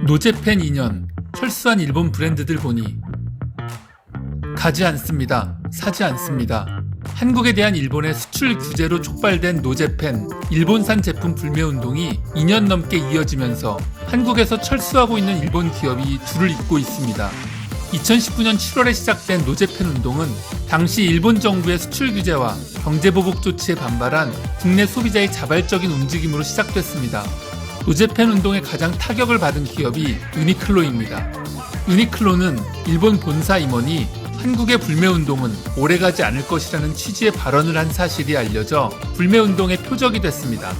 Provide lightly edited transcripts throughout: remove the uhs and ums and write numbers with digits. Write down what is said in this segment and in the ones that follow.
노제팬 2년 철수한 일본 브랜드들 보니 가지 않습니다. 사지 않습니다. 한국에 대한 일본의 수출 규제로 촉발된 노제팬 일본산 제품 불매 운동이 2년 넘게 이어지면서 한국에서 철수하고 있는 일본 기업이 줄을 잇고 있습니다. 2019년 7월에 시작된 노제팬 운동은 당시 일본 정부의 수출 규제와 경제보복 조치에 반발한 국내 소비자의 자발적인 움직임으로 시작됐습니다. 노제팬 운동의 가장 타격을 받은 기업이 유니클로입니다. 유니클로는 일본 본사 임원이 한국의 불매운동은 오래가지 않을 것이라는 취지의 발언을 한 사실이 알려져 불매운동의 표적이 됐습니다.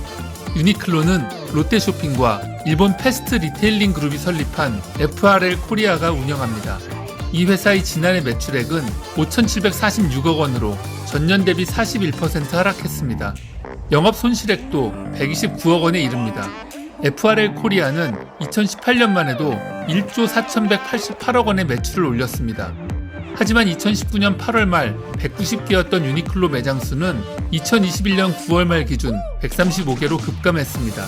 유니클로는 롯데쇼핑과 일본 패스트 리테일링 그룹이 설립한 FRL 코리아가 운영합니다. 이 회사의 지난해 매출액은 5,746억 원으로 전년 대비 41% 하락했습니다. 영업 손실액도 129억 원에 이릅니다. FRL 코리아는 2018년만 해도 1조 4,188억 원의 매출을 올렸습니다. 하지만 2019년 8월 말 190개였던 유니클로 매장 수는 2021년 9월 말 기준 135개로 급감했습니다.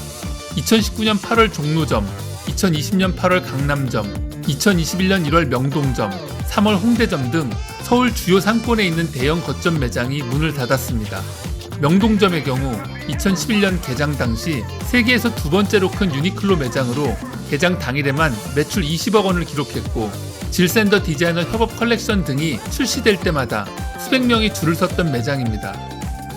2019년 8월 종로점, 2020년 8월 강남점, 2021년 1월 명동점, 3월 홍대점 등 서울 주요 상권에 있는 대형 거점 매장이 문을 닫았습니다. 명동점의 경우 2011년 개장 당시 세계에서 두 번째로 큰 유니클로 매장으로 개장 당일에만 매출 20억 원을 기록했고 질샌더 디자이너 협업 컬렉션 등이 출시될 때마다 수백 명이 줄을 섰던 매장입니다.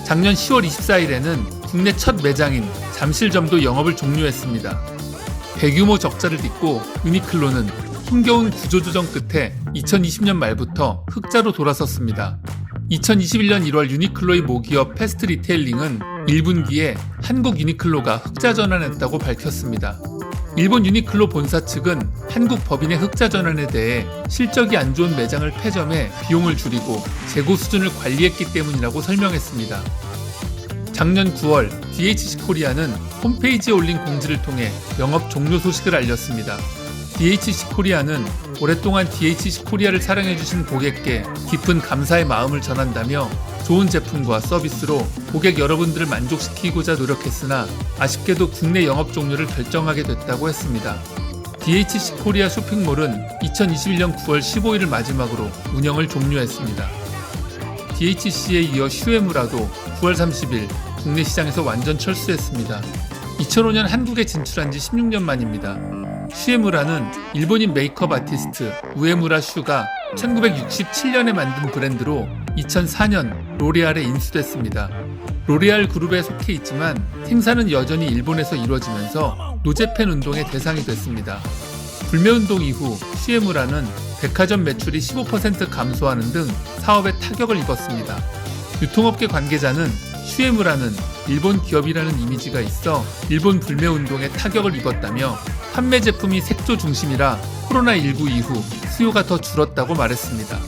작년 10월 24일에는 국내 첫 매장인 잠실점도 영업을 종료했습니다. 대규모 적자를 딛고 유니클로는 힘겨운 구조조정 끝에 2020년 말부터 흑자로 돌아섰습니다. 2021년 1월 유니클로의 모기업 패스트 리테일링은 1분기에 한국 유니클로가 흑자 전환했다고 밝혔습니다. 일본 유니클로 본사 측은 한국 법인의 흑자 전환에 대해 실적이 안 좋은 매장을 폐점해 비용을 줄이고 재고 수준을 관리했기 때문이라고 설명했습니다. 작년 9월 DHC 코리아는 홈페이지에 올린 공지를 통해 영업 종료 소식을 알렸습니다. DHC 코리아는 오랫동안 DHC 코리아를 사랑해주신 고객께 깊은 감사의 마음을 전한다며 좋은 제품과 서비스로 고객 여러분들을 만족시키고자 노력했으나 아쉽게도 국내 영업 종료를 결정하게 됐다고 했습니다. DHC 코리아 쇼핑몰은 2021년 9월 15일을 마지막으로 운영을 종료했습니다. DHC에 이어 슈에무라도 9월 30일 국내 시장에서 완전 철수했습니다. 2005년 한국에 진출한 지 16년 만입니다. 슈에무라는 일본인 메이크업 아티스트 우에무라 슈가 1967년에 만든 브랜드로 2004년 로레알에 인수됐습니다. 로레알 그룹에 속해 있지만 생산은 여전히 일본에서 이루어지면서 노제팬 운동의 대상이 됐습니다. 불매운동 이후 슈에무라는 백화점 매출이 15% 감소하는 등 사업에 타격을 입었습니다. 유통업계 관계자는 슈에무라는 일본 기업이라는 이미지가 있어 일본 불매운동에 타격을 입었다며 판매 제품이 색조 중심이라 코로나19 이후 수요가 더 줄었다고 말했습니다.